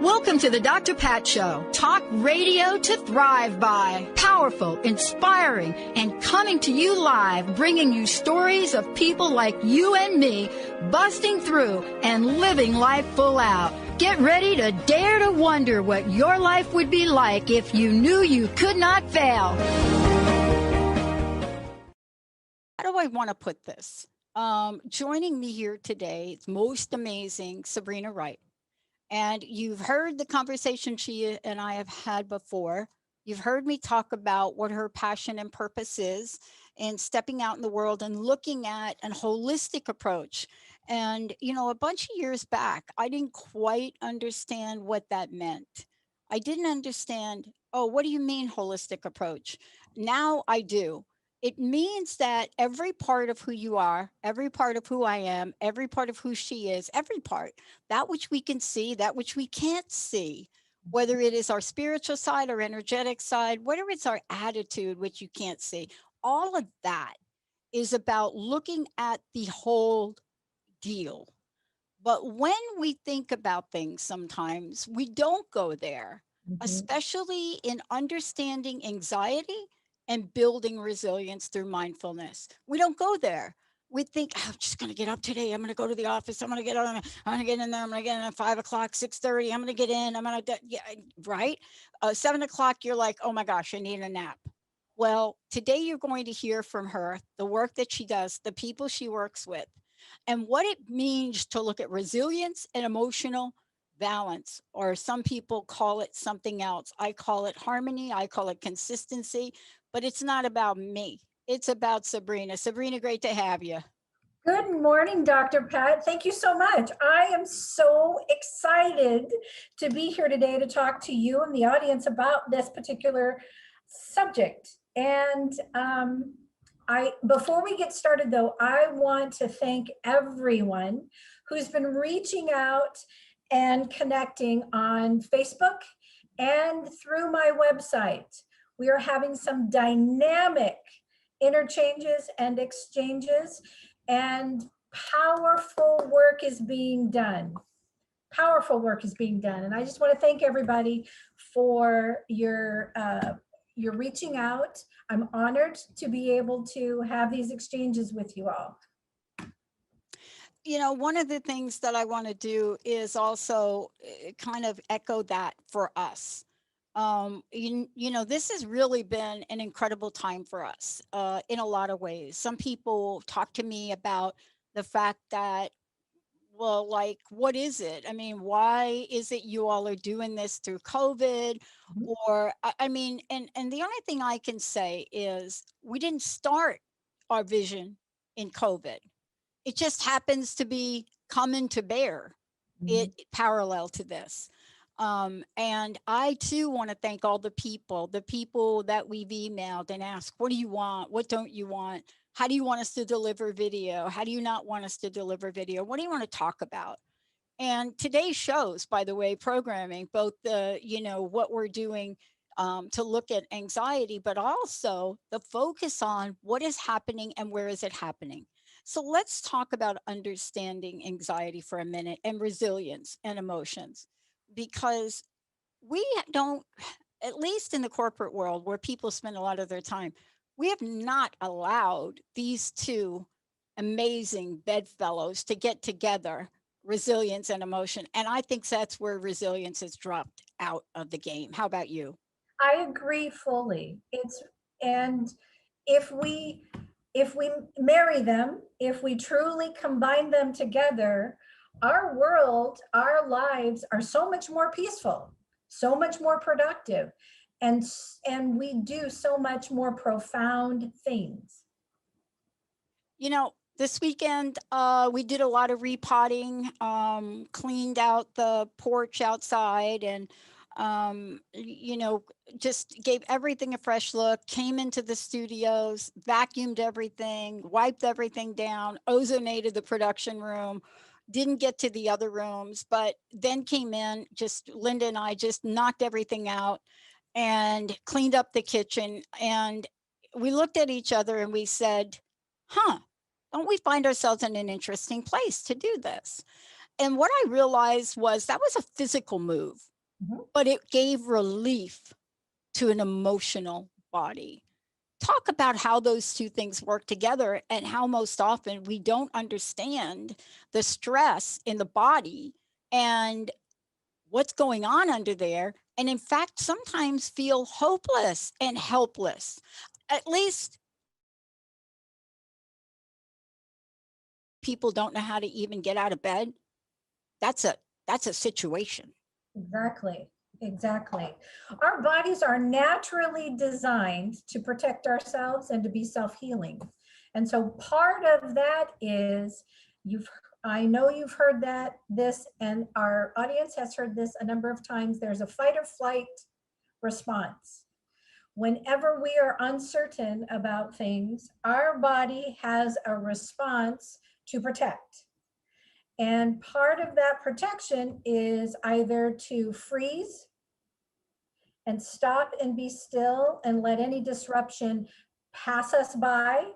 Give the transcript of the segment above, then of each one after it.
Welcome to the Dr. Pat Show. Talk radio to thrive by. Powerful, inspiring, and coming to you live, bringing you stories of people like you and me, busting through and living life full out. Get ready to dare to wonder what your life would be like if you knew you could not fail. How do I want to put this? Joining me here today, it's most amazing, Sabrina Wright. And you've heard the conversation she and I have had before. You've heard me talk about what her passion and purpose is and stepping out in the world and looking at a holistic approach. And, you know, a bunch of years back, I didn't quite understand what that meant. I didn't understand, oh, what do you mean holistic approach? Now I do. It means that every part of who you are, every part of who I am, every part of who she is, every part, that which we can see, that which we can't see, whether it is our spiritual side, our energetic side, whether it's our attitude, which you can't see, all of that is about looking at the whole deal. But when we think about things, sometimes we don't go there, especially in understanding anxiety and building resilience through mindfulness. We don't go there. We think, oh, I'm just going to get up today. I'm going to go to the office. I'm going to get on. I'm going to get in there. I'm going to get in at 5 o'clock, 6:30. I'm going to get in. I'm going to, yeah, right? 7 o'clock, you're like, oh my gosh, I need a nap. Well, today you're going to hear from her, the work that she does, the people she works with, and what it means to look at resilience and emotional balance, or some people call it something else. I call it harmony. I call it consistency, but it's not about me. It's about Sabrina. Sabrina, great to have you. Good morning, Dr. Pat. Thank you so much. I am so excited to be here today to talk to you and the audience about this particular subject. And before we get started though, I want to thank everyone who's been reaching out and connecting on Facebook and through my website. We are having some dynamic interchanges and exchanges, and powerful work is being done. Powerful work is being done. And I just want to thank everybody for your reaching out. I'm honored to be able to have these exchanges with you all. You know, one of the things that I want to do is also kind of echo that for us. You know, this has really been an incredible time for us in a lot of ways. Some people talk to me about the fact that, well, like, what is it? I mean, why is it you all are doing this through COVID? Or, I mean, and the only thing I can say is we didn't start our vision in COVID. It just happens to be coming to bear it parallel to this. And I too want to thank all the people that we've emailed and asked, what do you want? What don't you want? How do you want us to deliver video? How do you not want us to deliver video? What do you want to talk about? And today's shows, by the way, programming, both the, you know, what we're doing to look at anxiety, but also the focus on what is happening and where is it happening. So let's talk about understanding anxiety for a minute and resilience and emotions, because we don't, at least in the corporate world where people spend a lot of their time, we have not allowed these two amazing bedfellows to get together, resilience and emotion. And I think that's where resilience has dropped out of the game. How about you? I agree fully. And if we marry them, if we truly combine them together, our world, our lives are so much more peaceful, so much more productive, and we do so much more profound things. You know, this weekend, we did a lot of repotting, cleaned out the porch outside, and you know, just gave everything a fresh look, came into the studios, vacuumed everything, wiped everything down, ozonated the production room, didn't get to the other rooms, but then came in, just Linda and I just knocked everything out. and cleaned up the kitchen. And we looked at each other and we said, huh, don't we find ourselves in an interesting place to do this? And what I realized was that was a physical move, Mhm. but it gave relief to an emotional body. Talk about how those two things work together and how most often we don't understand the stress in the body and what's going on under there. And in fact, sometimes feel hopeless and helpless. At least people don't know how to even get out of bed. That's a that's a situation. Exactly. Exactly. Our bodies are naturally designed to protect ourselves and to be self-healing. And so part of that is you've I know you've heard that this and our audience has heard this a number of times. There's a fight or flight response. Whenever we are uncertain about things, our body has a response to protect. And part of that protection is either to freeze and stop and be still and let any disruption pass us by,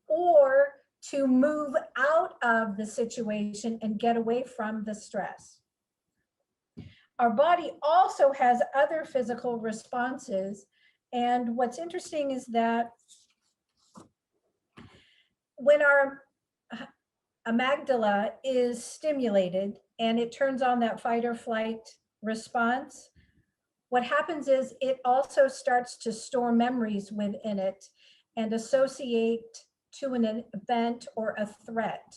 or to move out of the situation and get away from the stress. Our body also has other physical responses. And what's interesting is that when our amygdala is stimulated and it turns on that fight or flight response, what happens is it also starts to store memories within it and associate to an event or a threat.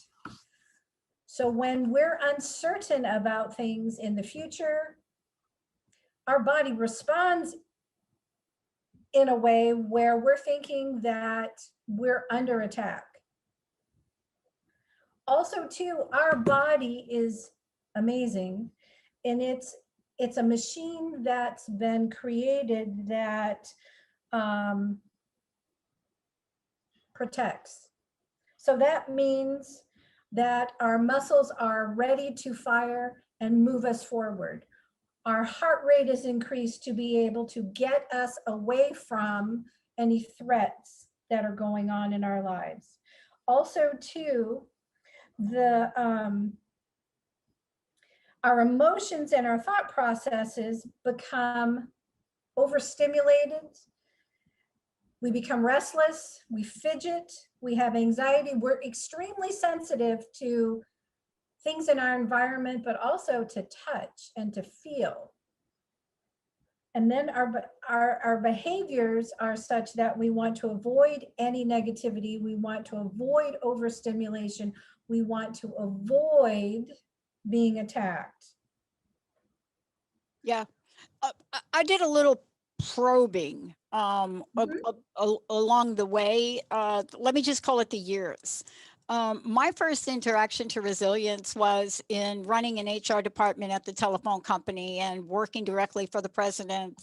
So when we're uncertain about things in the future, our body responds in a way where we're thinking that we're under attack. Also, too, our body is amazing, and it's a machine that's been created that um, protects. So that means that our muscles are ready to fire and move us forward. Our heart rate is increased to be able to get us away from any threats that are going on in our lives. Also, too, the our emotions and our thought processes become overstimulated. We become restless, we fidget, we have anxiety. We're extremely sensitive to things in our environment, but also to touch and to feel. And then our behaviors are such that we want to avoid any negativity. We want to avoid overstimulation. We want to avoid being attacked. Yeah. I did a little probing Mhm. along the way. Let me just call it the years. My first interaction to resilience was in running an HR department at the telephone company and working directly for the president,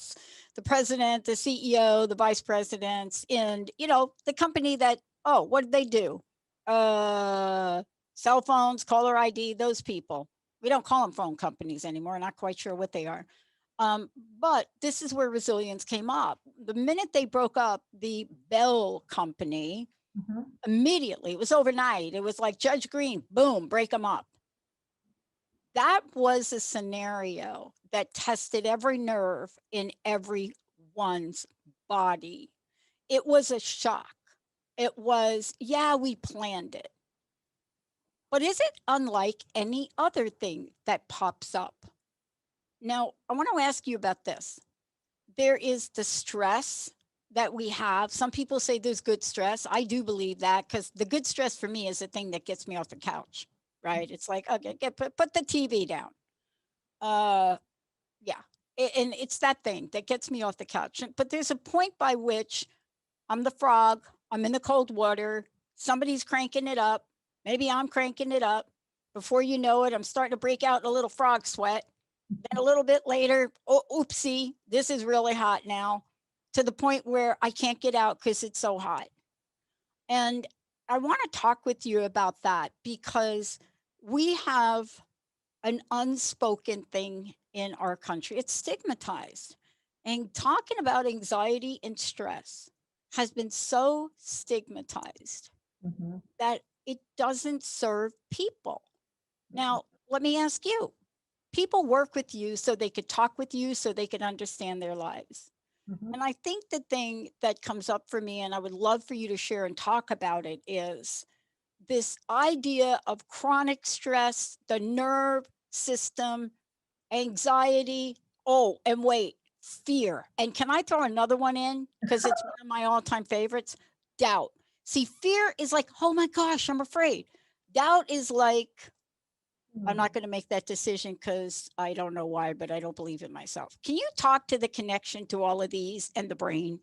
the CEO, the vice presidents, and the company that, oh, what did they do? Uh, Cell phones, caller ID, those people. We don't call them phone companies anymore. Not quite sure what they are. Um, but this is where resilience came up. The minute they broke up the Bell company, Mhm. immediately, it was overnight. It was like Judge Green, boom, break them up. That was a scenario that tested every nerve in everyone's body. It was a shock. It was, yeah, we planned it. But is it unlike any other thing that pops up? Now, I want to ask you about this. There is the stress that we have. Some people say there's good stress. I do believe that because the good stress for me is the thing that gets me off the couch, right? It's like, okay, put the TV down. Uh, yeah. And it's that thing that gets me off the couch. But there's a point by which I'm the frog, I'm in the cold water, somebody's cranking it up. Maybe I'm cranking it up. Before you know it, I'm starting to break out in a little frog sweat. Then a little bit later, oh, oopsie, this is really hot now, to the point where I can't get out because it's so hot. And I want to talk with you about that because we have an unspoken thing in our country. It's stigmatized. And talking about anxiety and stress has been so stigmatized Mhm, that it doesn't serve people. mhm, Now, let me ask you, people work with you so they could talk with you, so they could understand their lives. mhm, And I think the thing that comes up for me, and I would love for you to share and talk about it, is this idea of chronic stress, the nerve system, anxiety. Oh, and wait, fear. And can I throw another one in? Because it's one of my all time favorites, doubt. See, fear is like, oh my gosh, I'm afraid. Doubt is like, I'm mhm. not going to make that decision because I don't know why, but I don't believe in myself. Can you talk to the connection to all of these and the brain?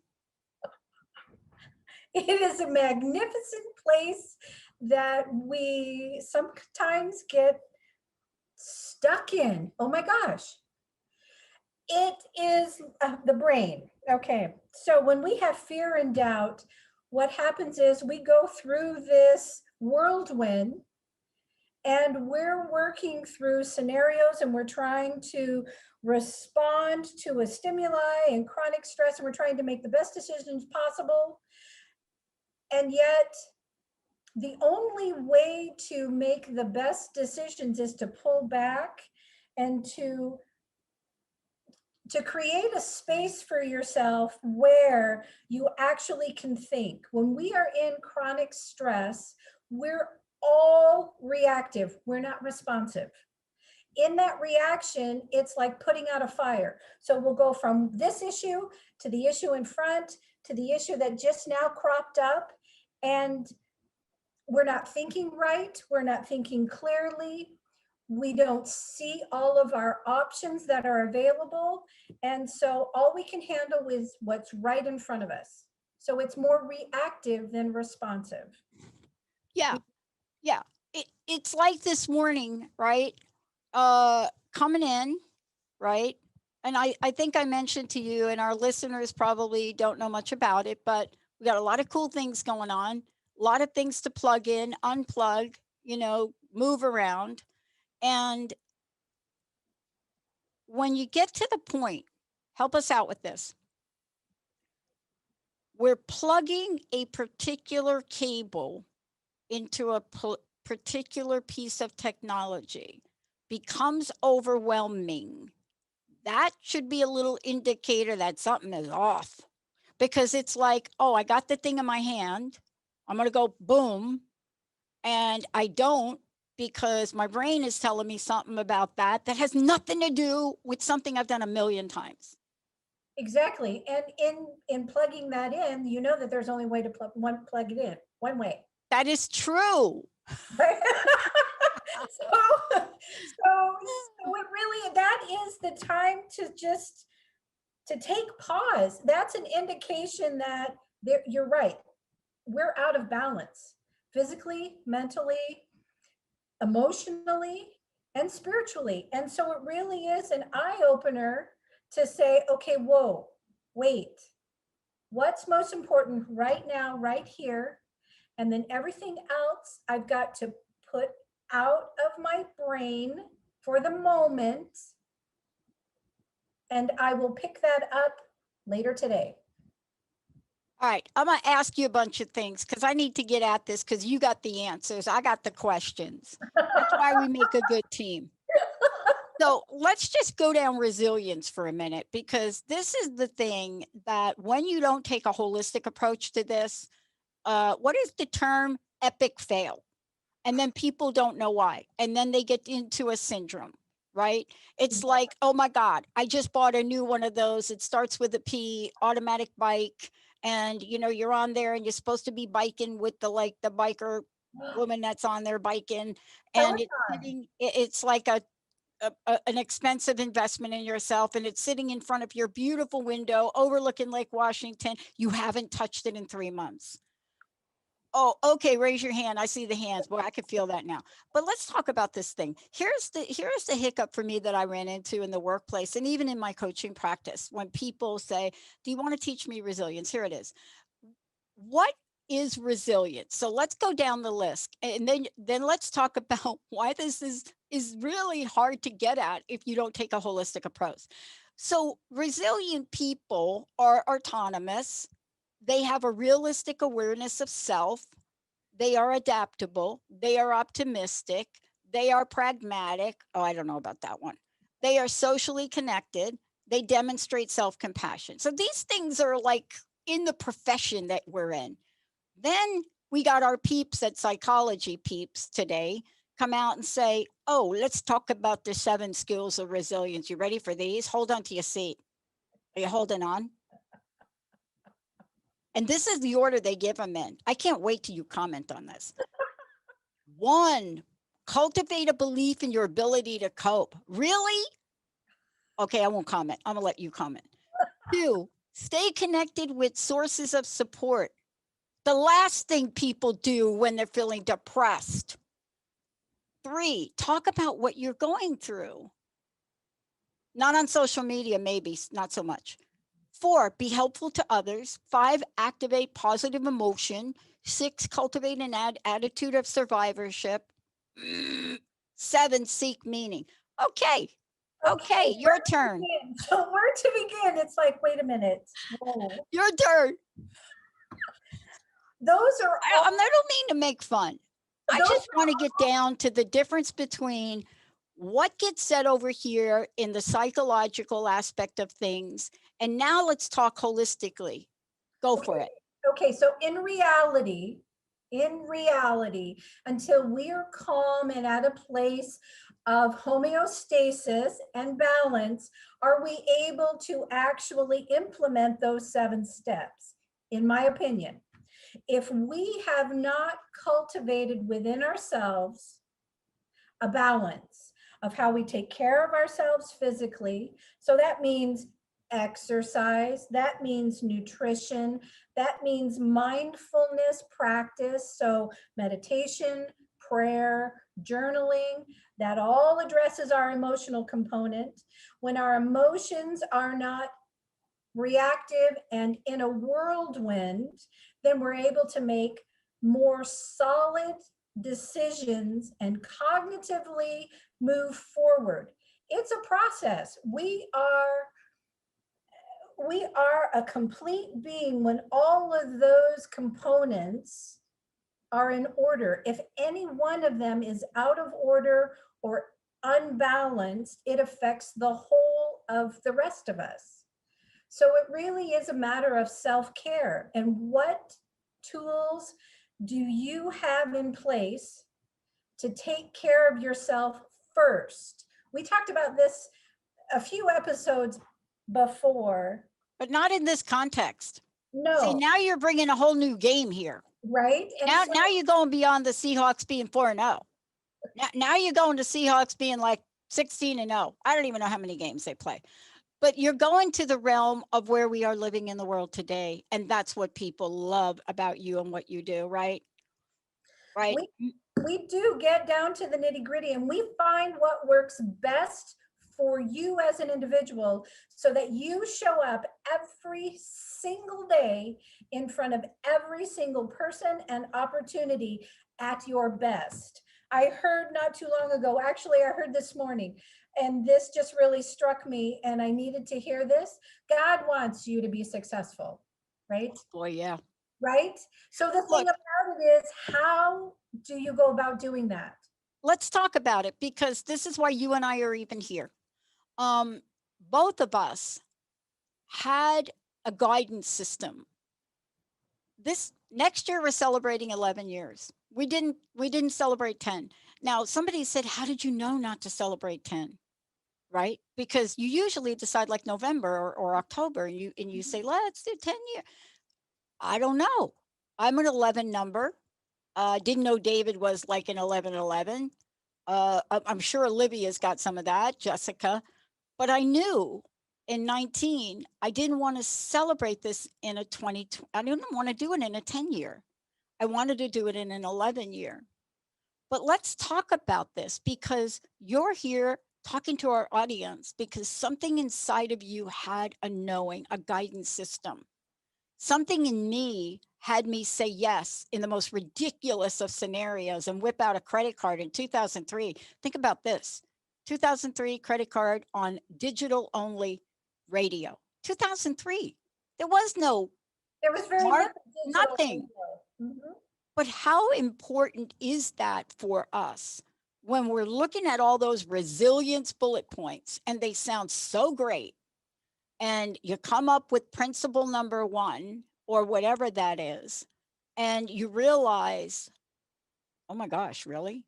It is a magnificent place that we sometimes get stuck in. Oh my gosh. It is the brain. Okay. So when we have fear and doubt, what happens is we go through this whirlwind and we're working through scenarios and we're trying to respond to a stimuli and chronic stress and we're trying to make the best decisions possible. And yet, the only way to make the best decisions is to pull back and to create a space for yourself where you actually can think. When we are in chronic stress, we're all reactive, we're not responsive. In that reaction, it's like putting out a fire. So we'll go from this issue to the issue in front to the issue that just now cropped up. And we're not thinking right, we're not thinking clearly, we don't see all of our options that are available, and so all we can handle is what's right in front of us. So it's more reactive than responsive. Yeah, yeah. It's like this morning, right? Coming in, right? And I think I mentioned to you, and our listeners probably don't know much about it, but we got a lot of cool things going on, a lot of things to plug in, unplug, move around. And when you get to the point, help us out with this. We're plugging a particular cable into a particular piece of technology, becomes overwhelming. That should be a little indicator that something is off, because it's like, oh, I got the thing in my hand. I'm going to go boom. And I don't, because my brain is telling me something about that has nothing to do with something I've done a million times. Exactly, and in plugging that in, you know that there's only way to plug it in one way. That is true. Right? So it really, that is the time to just to take pause. That's an indication that you're right, we're out of balance physically, mentally, emotionally, and spiritually. And so it really is an eye opener to say, okay, whoa, wait, what's most important right now, right here? And then everything else I've got to put out of my brain for the moment. And I will pick that up later today. All right, I'm going to ask you a bunch of things because I need to get at this, because you got the answers. I got the questions. That's why we make a good team. So let's just go down resilience for a minute, because this is the thing that when you don't take a holistic approach to this, what is the term? Epic fail. And then people don't know why. And then they get into a syndrome, right? It's like, oh my God, I just bought a new one of those. It starts with a P, automatic bike. And you're on there and you're supposed to be biking with the biker woman that's on there biking. And Peloton. it's like an expensive investment in yourself, and it's sitting in front of your beautiful window overlooking Lake Washington. You haven't touched it in 3 months. Oh, okay, raise your hand. I see the hands. Boy, I can feel that now. But let's talk about this thing. Here's the hiccup for me that I ran into in the workplace and even in my coaching practice. When people say, "Do you want to teach me resilience?" Here it is. What is resilience? So let's go down the list, and then let's talk about why this is really hard to get at if you don't take a holistic approach. So resilient people are autonomous. They have a realistic awareness of self. They are adaptable. They are optimistic. They are pragmatic. Oh, I don't know about that one. They are socially connected. They demonstrate self compassion. So these things are like in the profession that we're in. Then we got our peeps at Psychology Peeps today come out and say, oh, let's talk about the 7 skills of resilience. You ready for these? Hold on to your seat. Are you holding on? And this is the order they give them in. I can't wait till you comment on this. 1, cultivate a belief in your ability to cope. Really? Okay, I won't comment. I'm going to let you comment. 2, stay connected with sources of support. The last thing people do when they're feeling depressed. 3, talk about what you're going through. Not on social media, maybe, not so much. 4, be helpful to others. 5, activate positive emotion. 6, cultivate an attitude of survivorship. 7, seek meaning. Okay. Okay, Okay, your where to turn. begin? So where to begin? It's like, wait a minute. Whoa. Your turn. Those are I don't mean to make fun. I those just want to are get down to the difference between what gets said over here in the psychological aspect of things. And now let's talk holistically. Go for okay. it. Okay, so in reality, until we are calm and at a place of homeostasis and balance, are we able to actually implement those 7 steps? In my opinion, if we have not cultivated within ourselves a balance of how we take care of ourselves physically. So that means exercise, that means nutrition, that means mindfulness practice. So meditation, prayer, journaling, that all addresses our emotional component. When our emotions are not reactive and in a whirlwind, then we're able to make more solid decisions and cognitively move forward. It's a process. We are a complete being when all of those components are in order. If any one of them is out of order or unbalanced, it affects the whole of the rest of us. So it really is a matter of self care. And what tools do you have in place to take care of yourself first? We talked about this a few episodes before. But not in this context. See, No, now you're bringing a whole new game here. right? And Now, so, now you're going beyond the Seahawks being 4-0. Now you're going to Seahawks being like 16-0. I don't even know how many games they play. But you're going to the realm of where we are living in the world today. And that's what people love about you and what you do, right? Right. we we do get down to the nitty gritty and we find what works best for you as an individual so that you show up every single day in front of every single person and opportunity at your best. I heard not too long ago, actually, I heard this morning, and this just really struck me, and I needed to hear this. God wants you to be successful, right? Boy, yeah. Right? So the thing Look, about it is, how do you go about doing that? let's talk about it because this is why you and I are even here. Um, both of us had a guidance system. This next year we're celebrating 11 years. We didn't celebrate 10. Now somebody said, how did you know not to celebrate 10? Right? Because you usually decide like November or October and you say, let's do 10 years. I don't know. I'm an 11 number. Didn't know David was like an 1111. I'm sure Olivia's got some of that, Jessica. But I knew in 19, I didn't want to celebrate this in a 20, I didn't want to do it in a 10 year. I wanted to do it in an 11 year. But let's talk about this because you're here talking to our audience because something inside of you had a knowing, a guidance system. Something in me had me say yes in the most ridiculous of scenarios and whip out a credit card in 2003. Think about this 2003 credit card on digital only. radio. 2003. There was no There was very smart, little digital nothing. radio. Mhm. But how important is that for us when we're looking at all those resilience bullet points and they sound so great? And you come up with principle number one or whatever that is, and you realize, oh my gosh, really?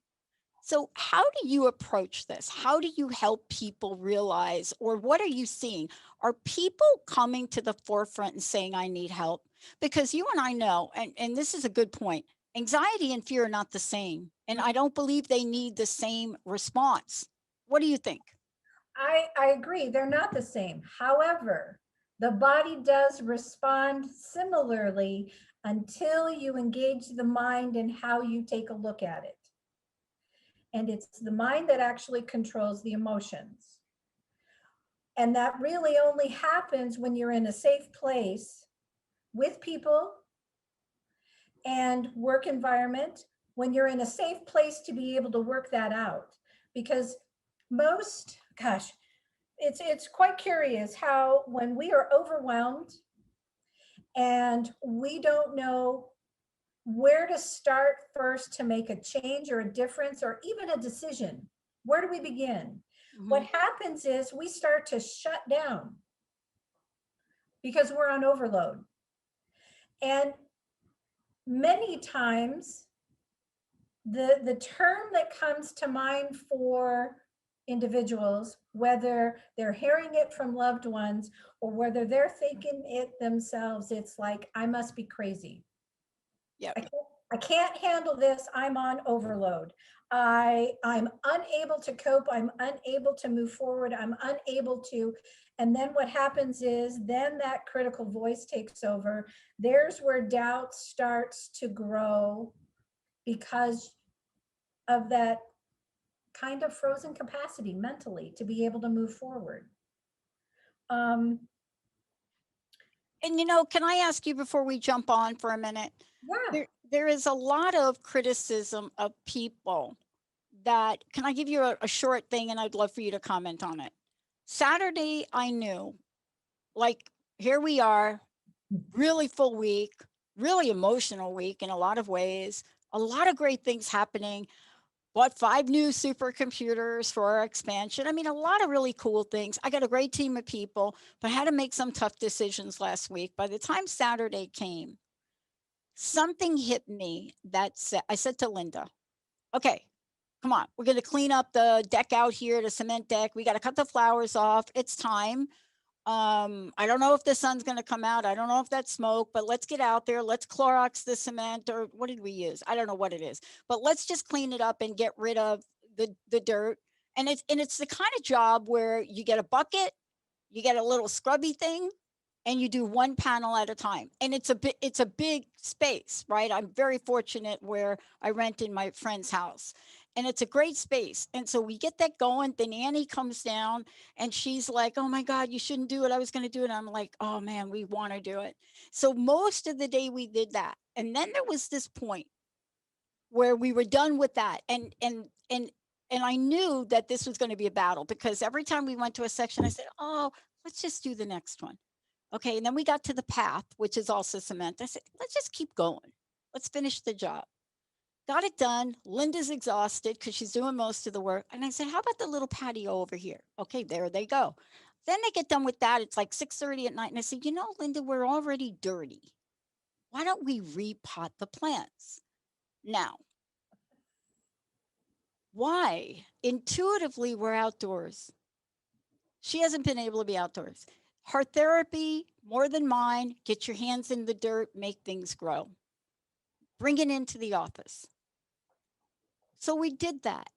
So, how do you approach this? How do you help people realize, or what are you seeing? Are people coming to the forefront and saying, I need help? Because you and I know, and this is a good point, anxiety and fear are not the same. And I don't believe they need the same response. What do you think? I agree, they're not the same. However, the body does respond similarly until you engage the mind and how you take a look at it. And it's the mind that actually controls the emotions. And that really only happens when you're in a safe place with people and work environment, when you're in a safe place to be able to work that out. Because most, gosh, it's quite curious how when we are overwhelmed and we don't know where to start first to make a change or a difference or even a decision, where do we begin? What Mhm. happens is we start to shut down because we're on overload. And many times the term that comes to mind for individuals, whether they're hearing it from loved ones or whether they're thinking it themselves, it's like, I must be crazy. Yep. I can't handle this. I'm on overload. I'm unable to cope. I'm unable to move forward. I'm unable to. And then what happens is then that critical voice takes over. There's where doubt starts to grow because of that kind of frozen capacity mentally to be able to move forward. Um, And can I ask you before we jump on for a minute? yeah, There is a lot of criticism of people that, can I give you a short thing and I'd love for you to comment on it. Saturday, I knew, like, here we are, really full week, really emotional week in a lot of ways, a lot of great things happening. Bought 5 new supercomputers for our expansion. I mean, a lot of really cool things. I got a great team of people, but had to make some tough decisions last week. By the time Saturday came, something hit me that said, I said to Linda, okay, come on, we're going to clean up the deck out here, the cement deck. We got to cut the flowers off. It's time. I don't know if the sun's going to come out. I don't know if that's smoke, but let's get out there. Let's Clorox the cement, or what did we use? I don't know what it is, but let's just clean it up and get rid of the dirt. And it's the kind of job where you get a bucket, you get a little scrubby thing, and you do one panel at a time. And it's a big space, right? I'm very fortunate where I rent in my friend's house. And it's a great space. And so we get that going. Then Annie comes down and she's like, oh my God, you shouldn't do it. I was going to do it. And I'm like, oh man, we want to do it. So most of the day we did that. And then there was this point where we were done with that. And I knew that this was going to be a battle because every time we went to a section, I said, oh, let's just do the next one. Okay. And then we got to the path, which is also cement. I said, let's just keep going. Let's finish the job. Got it done. Linda's exhausted because she's doing most of the work. And I said, how about the little patio over here? Okay, there they go. Then they get done with that. It's like 6:30 at night. And I said, Linda, we're already dirty. Why don't we repot the plants? Now, why? Intuitively, we're outdoors. She hasn't been able to be outdoors. Her therapy, more than mine, get your hands in the dirt, make things grow. Bring it into the office. So we did that.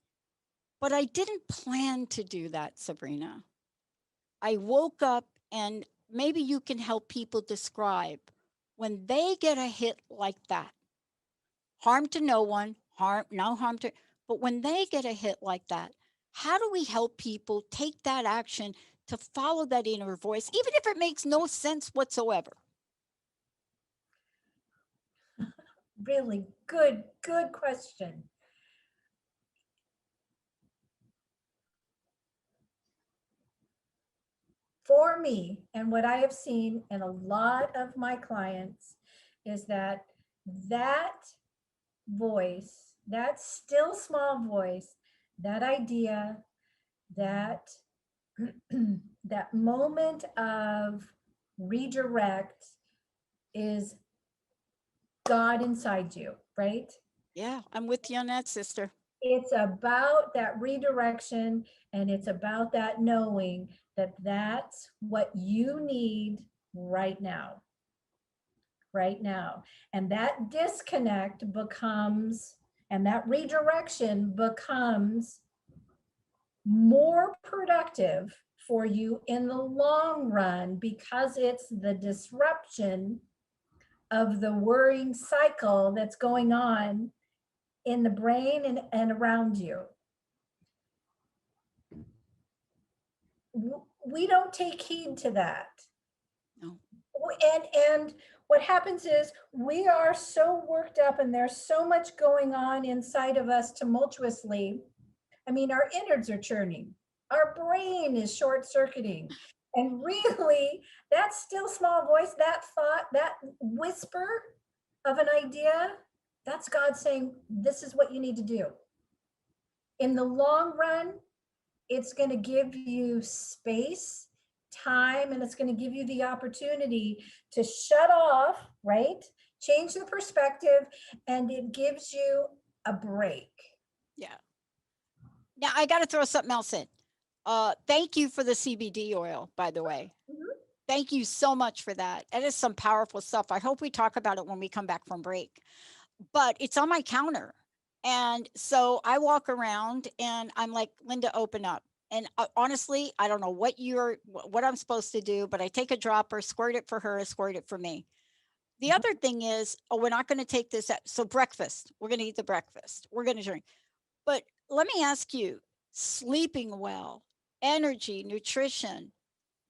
But I didn't plan to do that, Sabrina. I woke up, and maybe you can help people describe when they get a hit like that. Harm to no one, no harm to, but when they get a hit like that, how do we help people take that action to follow that inner voice, even if it makes no sense whatsoever? really good question. for me, and what I have seen in a lot of my clients, is that that voice, that still small voice, that idea, that that moment of redirect is God inside you, right? Yeah, I'm with you on that, sister. It's about that redirection, and it's about that knowing that that's what you need right now, right now. And that disconnect becomes, and that redirection becomes more productive for you in the long run, because it's the disruption of the worrying cycle that's going on in the brain and around you. We don't take heed to that. No. And what happens is we are so worked up, and there's so much going on inside of us tumultuously. I mean, our innards are churning, our brain is short circuiting. And really, that still small voice, that thought, that whisper of an idea, that's God saying, this is what you need to do. In the long run, it's going to give you space, time, and it's going to give you the opportunity to shut off, right? Change the perspective, and it gives you a break. Yeah. Now I got to throw something else in. Thank you for the CBD oil, by the way. Mhm. Thank you so much for that. That is some powerful stuff. I hope we talk about it when we come back from break. But it's on my counter. And so I walk around and I'm like, Linda, open up. And honestly, I don't know what I'm supposed to do, but I take a dropper, squirt it for her, squirt it for me. The other thing is, oh, we're not going to take this. So breakfast, we're going to eat the breakfast. We're going to drink. But let me ask you, sleeping well, energy, nutrition,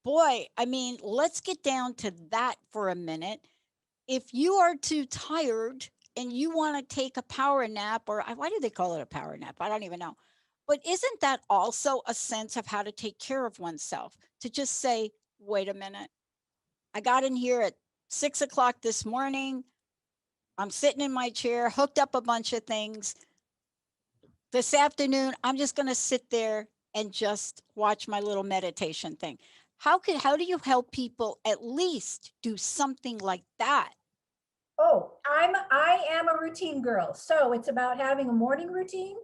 boy, I mean, let's get down to that for a minute. If you are too tired and you want to take a power nap, or why do they call it a power nap? I don't even know. But isn't that also a sense of how to take care of oneself? To just say, wait a minute, I got in here at 6 o'clock this morning. I'm sitting in my chair, hooked up a bunch of things. This afternoon, I'm just going to sit there and just watch my little meditation thing. How do you help people at least do something like that? Oh, I am a routine girl. So it's about having a morning routine,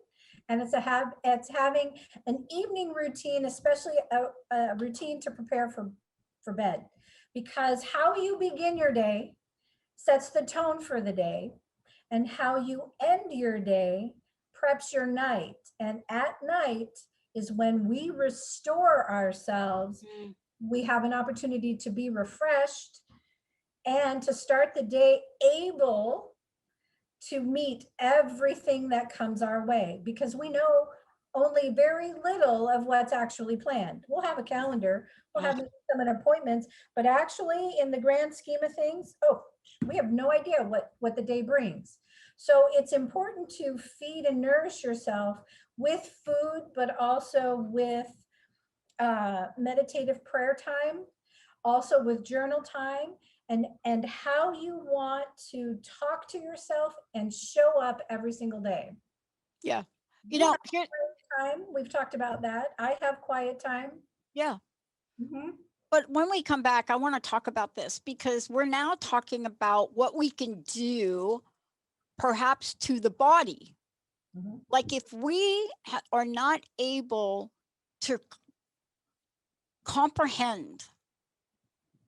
and it's having an evening routine, especially a routine to prepare for bed. Because how you begin your day sets the tone for the day, and how you end your day preps your night. And at night is when we restore ourselves. Mm, We have an opportunity to be refreshed and to start the day able to meet everything that comes our way, because we know only very little of what's actually planned. We'll have a calendar, we'll uh, have some appointments, but actually in the grand scheme of things, oh, we have no idea what the day brings. So it's important to feed and nourish yourself with food, but also with meditative prayer time, also with journal time, and how you want to talk to yourself and show up every single day. yeah. You You know, have here, time. We've talked about that. I have quiet time. yeah. Mhm. But when we come back, I want to talk about this because we're now talking about what we can do perhaps to the body. Mhm. Like if we are not able to comprehend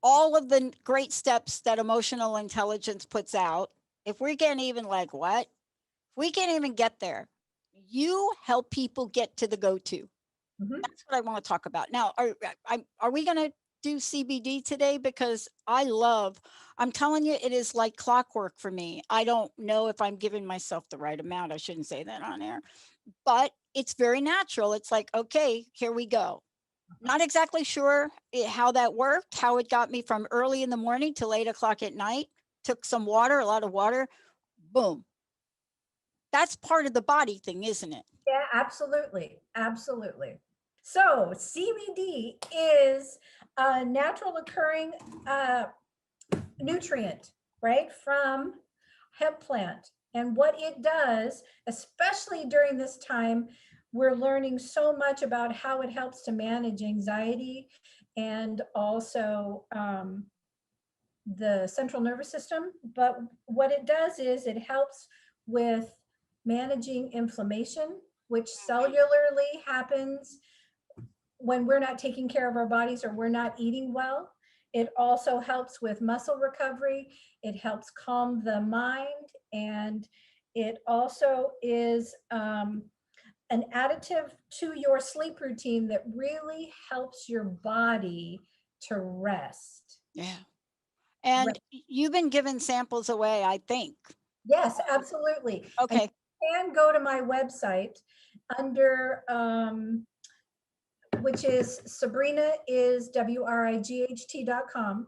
all of the great steps that emotional intelligence puts out, if we can't even like what? If we can't even get there, you help people get to the go-to. Mhm. That's what I want to talk about. Now, are we going to do CBD today? Because I'm telling you, it is like clockwork for me. I don't know if I'm giving myself the right amount. I shouldn't say that on air, but it's very natural. It's like, okay, here we go. Not exactly sure how that worked, how it got me from early in the morning till 8 o'clock at night. Took some water, a lot of water, boom. That's part of the body thing, isn't it? Yeah, absolutely. Absolutely. So CBD is a natural occurring nutrient, right, from hemp plant. And what it does, especially during this time, we're learning so much about how it helps to manage anxiety and also the central nervous system. But what it does is it helps with managing inflammation, which cellularly happens when we're not taking care of our bodies or we're not eating well. It also helps with muscle recovery. It helps calm the mind. And it also is an additive to your sleep routine that really helps your body to rest. Yeah. And you've been giving samples away, I think. Yes, absolutely. And Okay. you can go to my website under which is Sabrina is WRIGHT.com.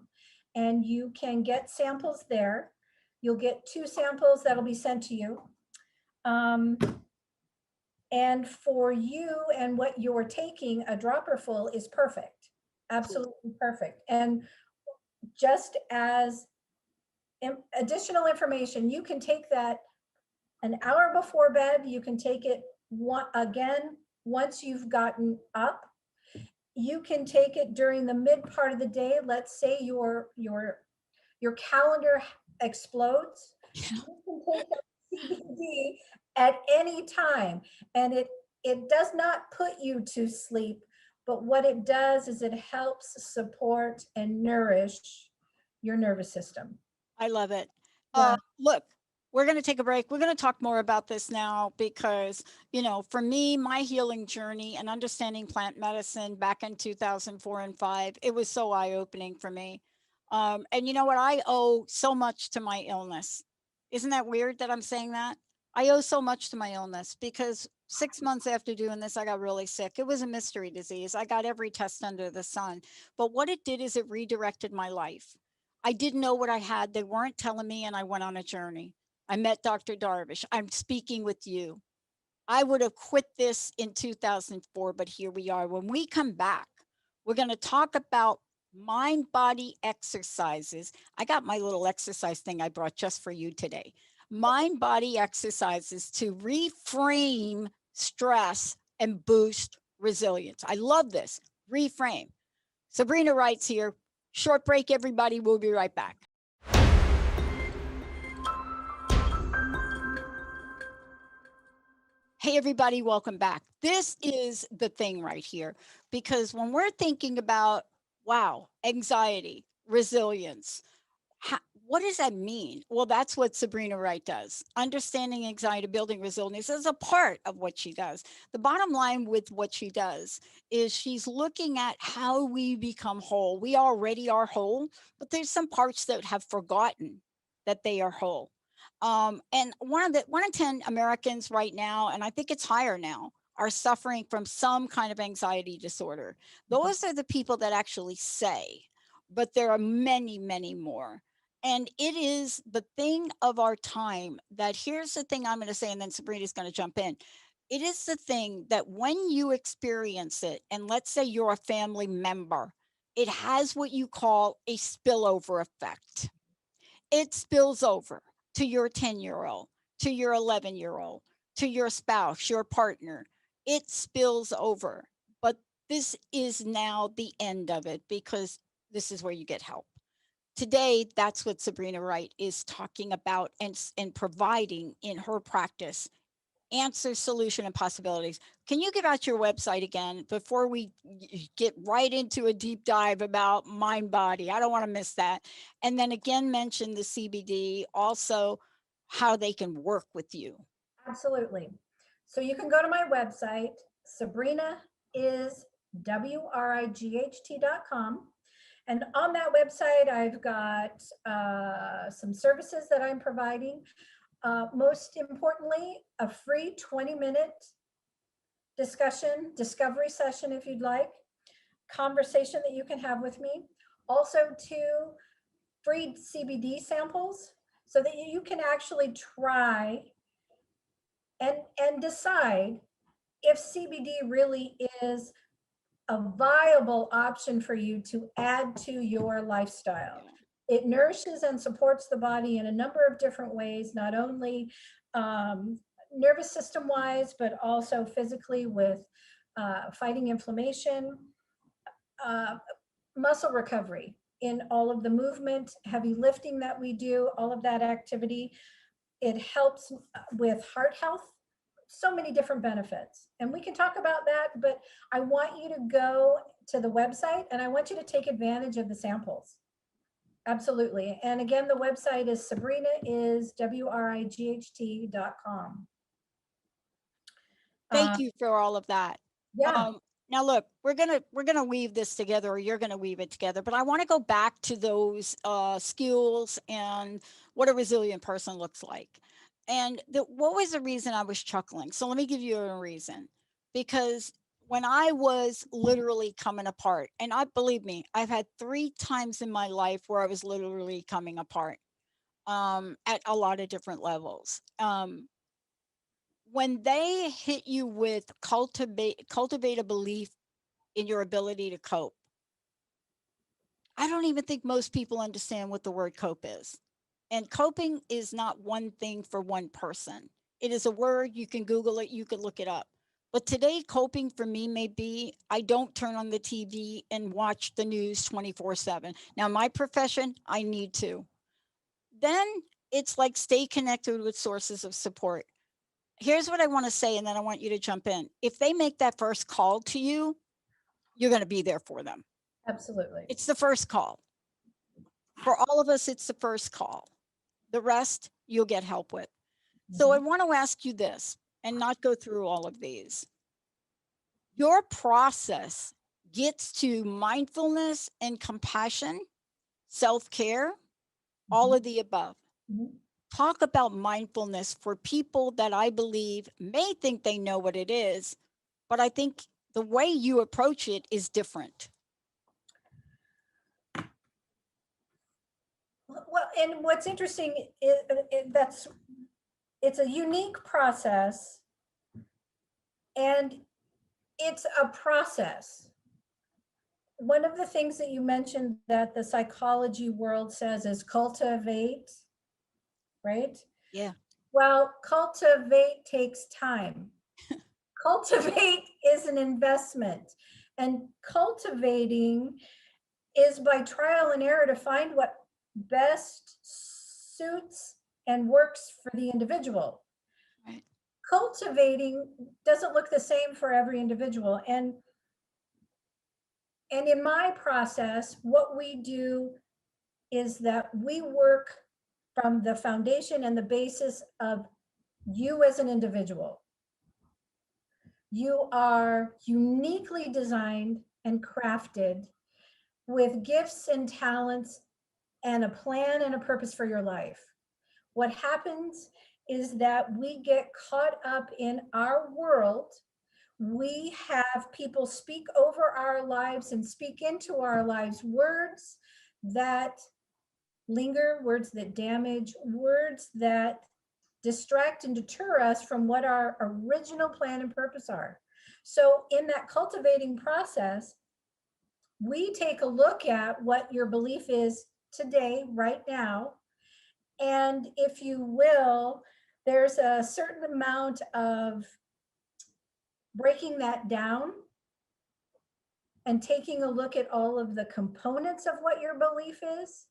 And you can get samples there. You'll get 2 samples that'll be sent to you. And for you and what you're taking, a dropper full is perfect. Absolutely perfect. And just as additional information, you can take that an hour before bed. You can take it again once you've gotten up. You can take it during the mid part of the day. Let's say your calendar explodes. Yeah. You can take that CBD at any time, and it does not put you to sleep, but what it does is it helps support and nourish your nervous system. I love it. Yeah, Look, we're going to take a break. We're going to talk more about this now because, for me, my healing journey and understanding plant medicine back in 2004 and 5, it was so eye opening for me. And you know what? I owe so much to my illness. Isn't that weird that I'm saying that? I owe so much to my illness because 6 months after doing this, I got really sick. It was a mystery disease. I got every test under the sun. But what it did is it redirected my life. I didn't know what I had. They weren't telling me, and I went on a journey. I met Dr. Darvish. I'm speaking with you. I would have quit this in 2004, but here we are. When we come back, we're going to talk about mind body exercises. I got my little exercise thing I brought just for you today. Mind body exercises to reframe stress and boost resilience. I love this. Reframe. Sabrina Wright's here. Short break, everybody. We'll be right back. Hey, everybody, welcome back. This is the thing right here, because when we're thinking about, wow, anxiety, resilience, what does that mean? Well, that's what Sabrina Wright does. Understanding anxiety, building resilience is a part of what she does. The bottom line with what she does is she's looking at how we become whole. We already are whole, but there's some parts that have forgotten that they are whole. And one in 10 Americans right now, and I think it's higher now, are suffering from some kind of anxiety disorder. Those are the people that actually say, but there are many, many more. And it is the thing of our time that here's the thing I'm going to say, and then Sabrina's going to jump in. It is the thing that when you experience it, and let's say you're a family member, it has what you call a spillover effect. It spills over to your 10-year-old, to your 11-year-old, to your spouse, your partner. It spills over. But this is now the end of it because this is where you get help. Today, that's what Sabrina Wright is talking about and providing in her practice answer, solution, and possibilities. Can you give out your website again before we get right into a deep dive about mind body? I don't want to miss that. And then again, mention the CBD, also how they can work with you. absolutely. So you can go to my website, Sabrina is WRIGHT.com. And on that website, I've got some services that I'm providing. Most importantly, a free 20-minute discovery session, if you'd like, conversation that you can have with me. Also, 2 free CBD samples so that you can actually try and decide if CBD really is a viable option for you to add to your lifestyle. Yeah. It nourishes and supports the body in a number of different ways, not only nervous system wise, but also physically with fighting inflammation, uh, muscle recovery in all of the movement, heavy lifting that we do, all of that activity. It helps with heart health, so many different benefits. And we can talk about that, but I want you to go to the website and I want you to take advantage of the samples. Absolutely. And again, the website is Sabrina is WRIGHT.com. Thank you for all of that. Yeah, Um, now look, we're gonna weave this together, or you're gonna weave it together. But I want to go back to those skills and what a resilient person looks like. And what was the reason I was chuckling? So let me give you a reason. Because when I was literally coming apart, and I believe me, I've had 3 times in my life where I was literally coming apart at a lot of different levels. When they hit you with cultivate a belief in your ability to cope, I don't even think most people understand what the word cope is. And coping is not one thing for one person. It is a word. You can Google it, you can look it up. But today, coping for me may be I don't turn on the TV and watch the news 24/7. Now, my profession, I need to. Then it's like stay connected with sources of support. Here's what I want to say, and then I want you to jump in. If they make that first call to you, you're going to be there for them. absolutely. It's the first call. For all of us, it's the first call. The rest, you'll get help with. So I Mhm. want to ask you this and not go through all of these. Your process gets to mindfulness and compassion, self care, all Mhm. of the above. Mhm. Talk about mindfulness for people that I believe may think they know what it is, but I think the way you approach it is different. Well, and what's interesting is that's it's a unique process and it's a process. One of the things that you mentioned that the psychology world says is cultivate, right? Yeah. Well, cultivate takes time. Cultivate is an investment, and cultivating is by trial and error to find what best suits and works for the individual. Right. Cultivating doesn't look the same for every individual. And in my process, what we do is that we work from the foundation and the basis of you as an individual. You are uniquely designed and crafted with gifts and talents and a plan and a purpose for your life. What happens is that we get caught up in our world. We have people speak over our lives and speak into our lives words that linger, words that damage, words that distract and deter us from what our original plan and purpose are. So, in that cultivating process, we take a look at what your belief is today, right now. And if you will, there's a certain amount of breaking that down and taking a look at all of the components of what your belief is,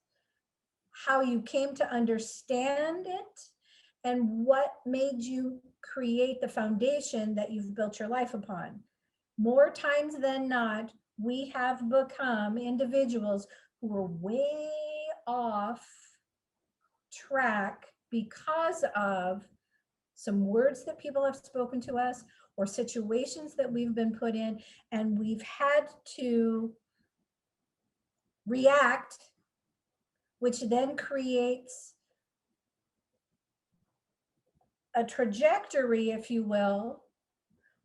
how you came to understand it, and what made you create the foundation that you've built your life upon. More times than not, we have become individuals who are way off track because of some words that people have spoken to us or situations that we've been put in, and we've had to react, which then creates a trajectory, if you will,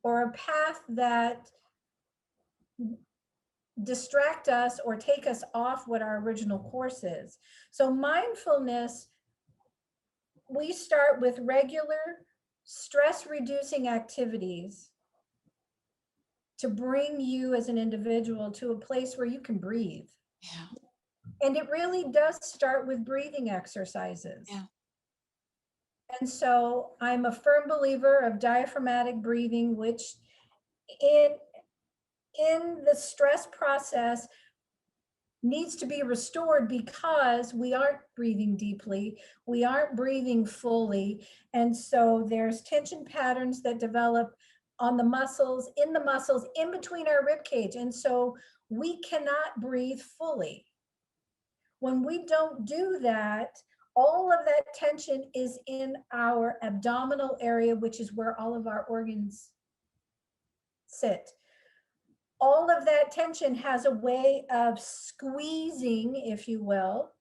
or a path that distract us or take us off what our original course is. So mindfulness, we start with regular stress reducing activities to bring you as an individual to a place where you can breathe. Yeah. And it really does start with breathing exercises. Yeah. And so I'm a firm believer of diaphragmatic breathing, which in in the stress process needs to be restored because we aren't breathing deeply, we aren't breathing fully. And so there's tension patterns that develop on the muscles in between our rib cage. And so we cannot breathe fully. When we don't do that, all of that tension is in our abdominal area, which is where all of our organs sit. All of that tension has a way of squeezing, if you will,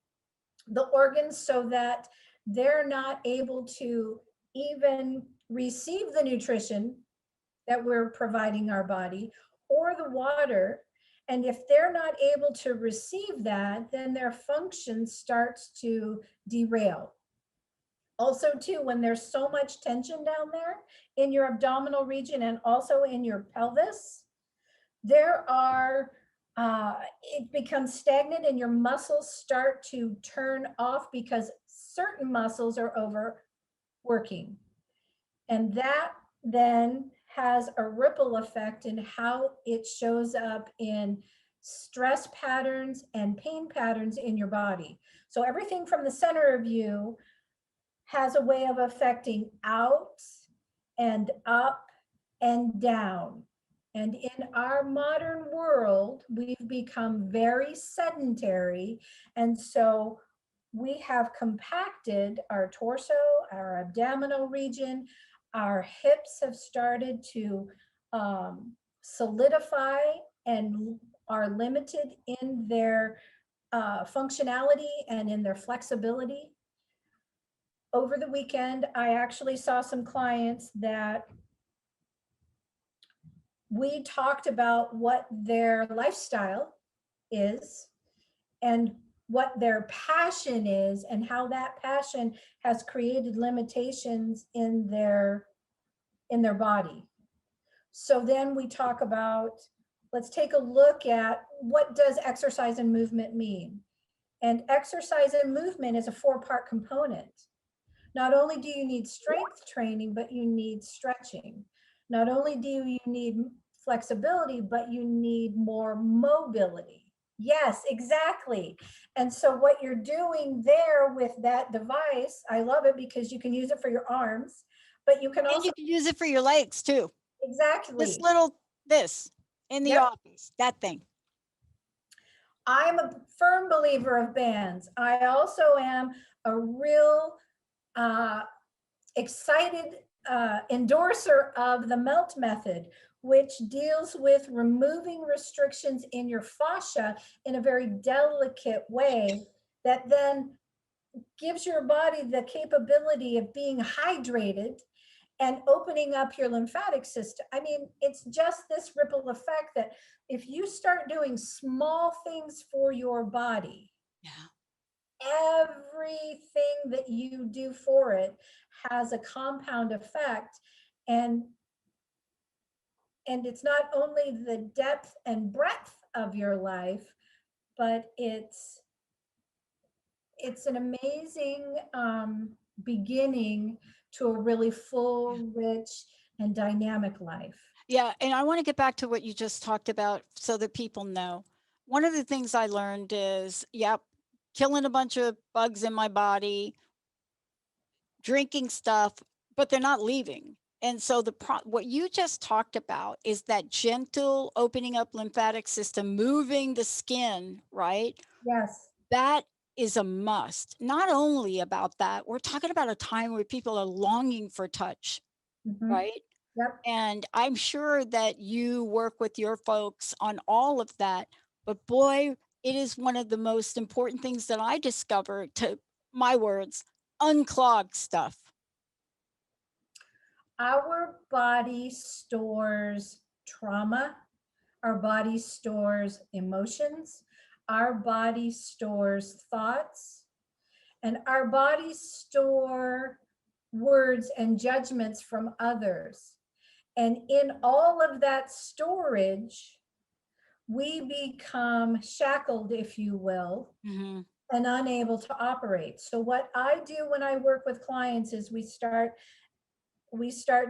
the organs so that they're not able to even receive the nutrition that we're providing our body or the water. And if they're not able to receive that, then their function starts to derail. Also, too, when there's so much tension down there in your abdominal region and also in your pelvis, there are it becomes stagnant and your muscles start to turn off because certain muscles are overworking. And that then has a ripple effect in how it shows up in stress patterns and pain patterns in your body. So everything from the center of you has a way of affecting out and up and down. And in our modern world, we've become very sedentary. And so we have compacted our torso, our abdominal region, our hips have started to solidify and are limited in their functionality and in their flexibility. Over the weekend, I actually saw some clients that we talked about what their lifestyle is and what their passion is and how that passion has created limitations in their body. So then we talk about, let's take a look at what does exercise and movement mean? And exercise and movement is a four-part component. Not only do you need strength training, but you need stretching. Not only do you need flexibility, but you need more mobility. Yes, exactly. And so what you're doing there with that device, I love it because you can use it for your arms, but you can And also, you can use it for your legs too. This exactly. little, this in the Yep. office, that thing. I'm a firm believer of bands. I also am a real uh, excited endorser of the MELT method, which deals with removing restrictions in your fascia in a very delicate way that then gives your body the capability of being hydrated and opening up your lymphatic system. I mean, it's just this ripple effect that if you start doing small things for your body, Yeah. everything that you do for it has a compound effect. And and it's not only the depth and breadth of your life, but it's an amazing beginning to a really Yeah. full, rich, and dynamic life. Yeah. And I want to get back to what you just talked about so that people know. One of the things I learned is, yep, killing a bunch of bugs in my body, drinking stuff, but they're not leaving. And so what you just talked about is that gentle opening up lymphatic system, moving the skin, right? Yes. That is a must. Not only about that, we're talking about a time where people are longing for touch, Mhm. right? Yep. And I'm sure that you work with your folks on all of that. But boy, it is one of the most important things that I discovered, to my words, unclog stuff. Our body stores trauma, our body stores emotions, our body stores thoughts, and our bodies store words and judgments from others. And in all of that storage, we become shackled, if you will, Hmm. and unable to operate. So what I do when I work with clients is we start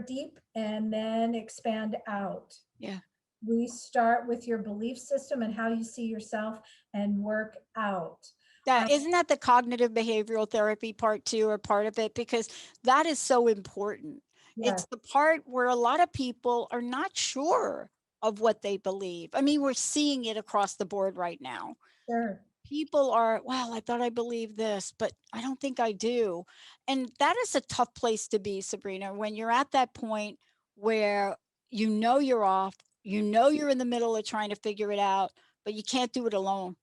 deep and then expand out. Yeah. We start with your belief system and how you see yourself and work out. That Um, isn't that the cognitive behavioral therapy part too, or part of it? Because that is so important. yes, It's the part where a lot of people are not sure of what they believe. I mean, we're seeing it across the board right now. sure. People are, well, I thought I believed this, but I don't think I do. And that is a tough place to be, Sabrina, when you're at that point where you know you're off, you know you're in the middle of trying to figure it out, but you can't do it alone.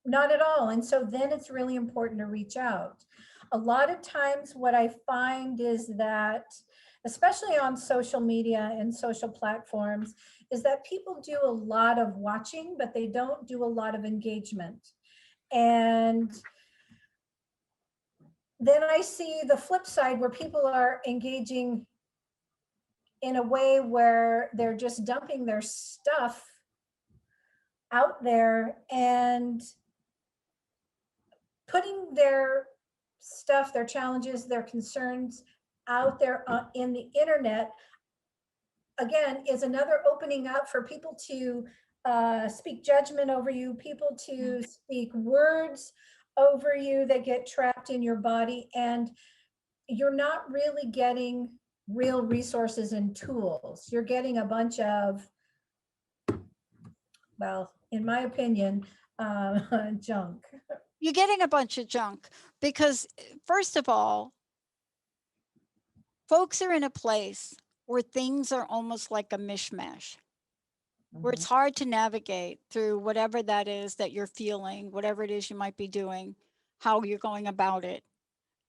Not at all. And so then it's really important to reach out. A lot of times, what I find is that, especially on social media and social platforms, is that people do a lot of watching, but they don't do a lot of engagement. And then I see the flip side where people are engaging in a way where they're just dumping their stuff out there and putting their stuff, their challenges, their concerns out there in the internet, again, is another opening up for people to speak judgment over you, people Yeah. to speak words over you that get trapped in your body. And you're not really getting real resources and tools. You're getting a bunch of, well, in my opinion, junk. You're getting a bunch of junk because, first of all, folks are in a place where things are almost like a mishmash, where it's Mhm. hard to navigate through whatever that is that you're feeling, whatever it is you might be doing, how you're going about it.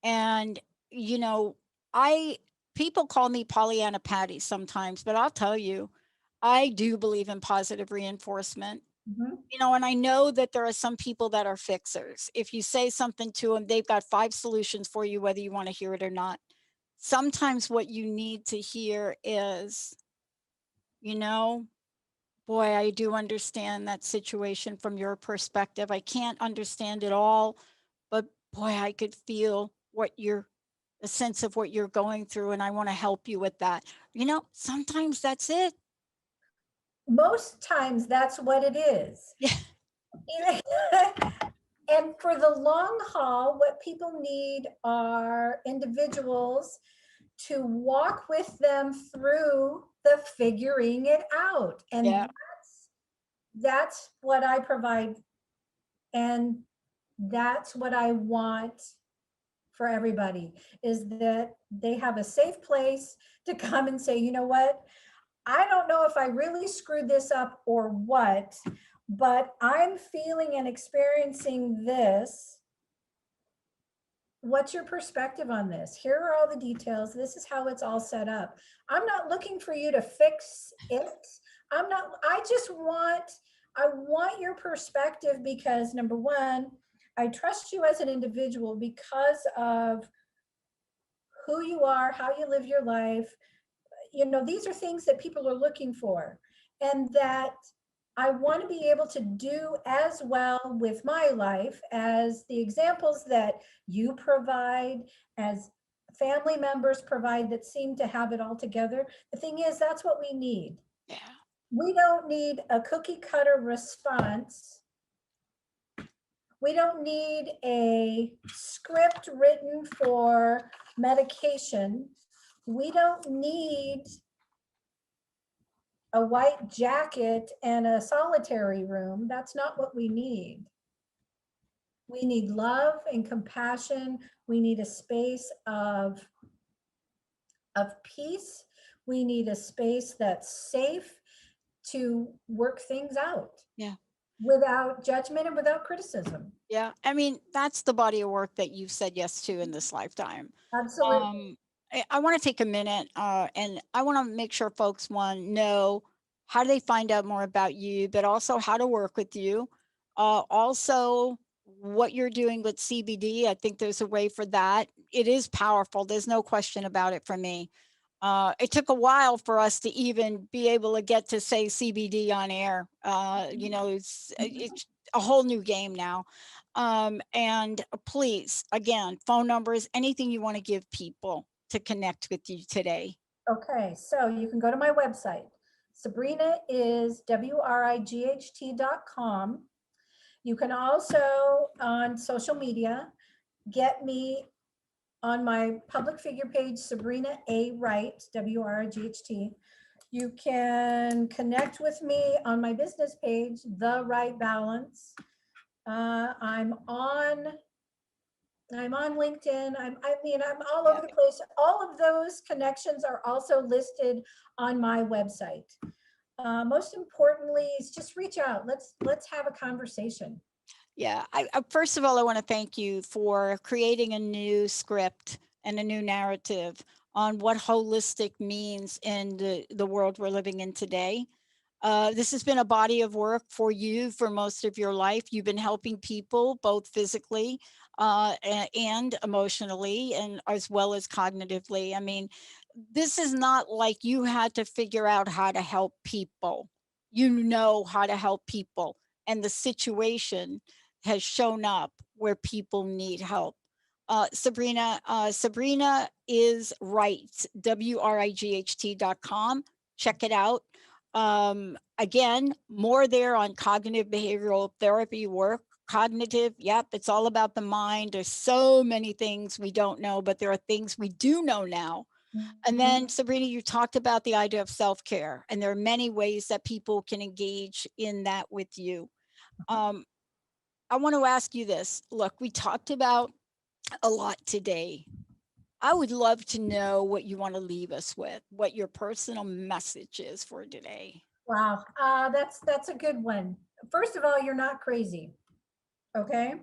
And, you know, I, people call me Pollyanna Patty sometimes, but I'll tell you, I do believe in positive reinforcement. Mhm. And I know that there are some people that are fixers. If you say something to them, they've got five solutions for you, whether you want to hear it or not. Sometimes what you need to hear is, you know, boy, I do understand that situation from your perspective. I can't understand it all, but boy, I could feel what you're, a sense of what you're going through, and I want to help you with that. Sometimes that's it. Most times that's what it is. Yeah. And for the long haul, what people need are individuals to walk with them through the figuring it out. And Yeah. that's what I provide. And that's what I want for everybody, is that they have a safe place to come and say, you know what? I don't know if I really screwed this up or what, but I'm feeling and experiencing this. What's your perspective on this? Here are all the details. This is how it's all set up. I'm not looking for you to fix it. I'm not, I want your perspective because, number one, I trust you as an individual because of who you are, how you live your life. These are things that people are looking for, and that I want to be able to do as well with my life as the examples that you provide, as family members provide that seem to have it all together. The thing is, that's what we need. Yeah. We don't need a cookie cutter response. We don't need a script written for medication. We don't need a white jacket and a solitary room. That's not what we need. We need love and compassion. We need a space of peace. We need a space that's safe to work things out Yeah. without judgment and without criticism. Yeah. I mean, that's the body of work that you've said yes to in this lifetime. Absolutely. I want to take a minute, and I want to make sure folks one know how do they find out more about you, but also how to work with you. Also, what you're doing with CBD. I think there's a way for that. It is powerful. There's no question about it for me. It took a while for us to even be able to get to say CBD on air. It's a whole new game now. And please, again, phone numbers, anything you want to give people to connect with you today. Okay, so you can go to my website. Sabrina is WRIGHT.com. You can also on social media get me on my public figure page, Sabrina A. Wright, WRIGHT. You can connect with me on my business page, The Right Balance. I'm on LinkedIn. I'm all Yeah. over the place. All of those connections are also listed on my website. Most importantly is just reach out. Let's have a conversation. Yeah. First of all, I want to thank you for creating a new script and a new narrative on what holistic means in the world we're living in today. This has been a body of work for you for most of your life. You've been helping people both physically and emotionally, and as well as cognitively. I mean, this is not like you had to figure out how to help people. You know how to help people, and the situation has shown up where people need help. Sabrina is right, WRIGHT.com. Check it out. Again, more there on cognitive behavioral therapy work. Cognitive, yep, it's all about the mind. There's so many things we don't know, but there are things we do know now. And Mhm. then, Sabrina, you talked about the idea of self care, and there are many ways that people can engage in that with you. Um, I want to ask you this. Look, we talked about a lot today. I would love to know what you want to leave us with, what your personal message is for today. Wow, that's a good one. First of all, you're not crazy, okay?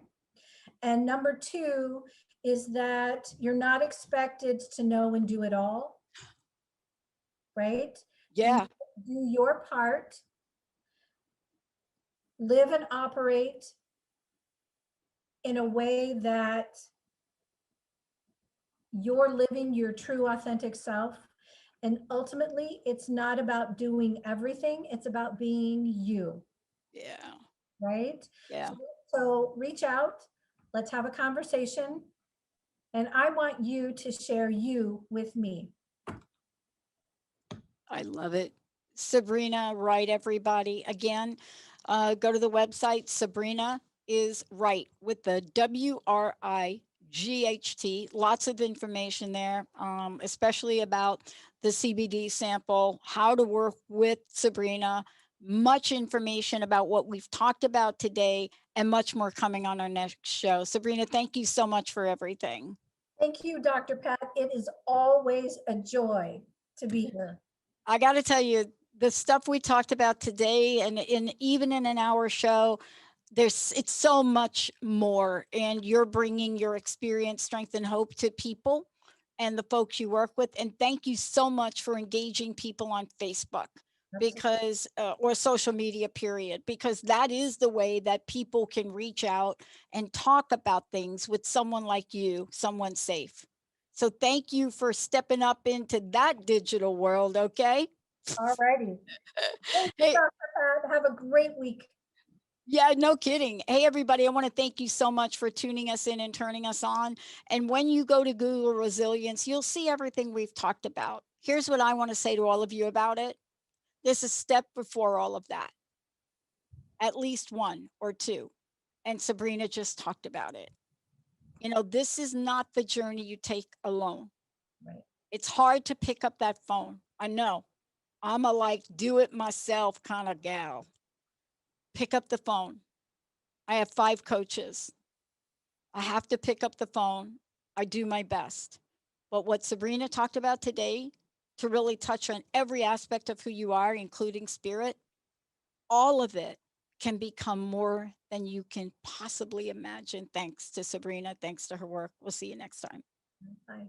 And number two is that you're not expected to know and do it all, right? You Yeah, do your part, live and operate in a way that you're living your true authentic self. And ultimately, it's not about doing everything, it's about being you, yeah, right? yeah. So, so reach out, let's have a conversation. And I want you to share you with me. I love it. Sabrina Wright, everybody. Again, go to the website. Sabrina is Right with the WRIGHT. Lots of information there, especially about the CBD sample, how to work with Sabrina, much information about what we've talked about today, and much more coming on our next show. Sabrina, thank you so much for everything. Thank you, Dr. Pat. It is always a joy to be here. I got to tell you, the stuff we talked about today, and even in an hour show, it's so much more, and you're bringing your experience, strength, and hope to people and the folks you work with. And thank you so much for engaging people on Facebook, Absolutely. because or social media period, because that is the way that people can reach out and talk about things with someone like you, someone safe. So thank you for stepping up into that digital world. Okay. All righty. Thank you, Hey, Dr. Pat. Have a great week. yeah, no kidding. Hey, everybody, I want to thank you so much for tuning us in and turning us on. And when you go to Google Resilience, you'll see everything we've talked about. Here's what I want to say to all of you about it. There's a step before all of that, at least one or two. And Sabrina just talked about it. This is not the journey you take alone. Right. It's hard to pick up that phone. I know. I'm a like do it myself kind of gal. Pick up the phone. I have 5 coaches. I have to pick up the phone. I do my best. But what Sabrina talked about today, to really touch on every aspect of who you are, including spirit, all of it can become more than you can possibly imagine. Thanks to Sabrina. Thanks to her work. We'll see you next time. Bye.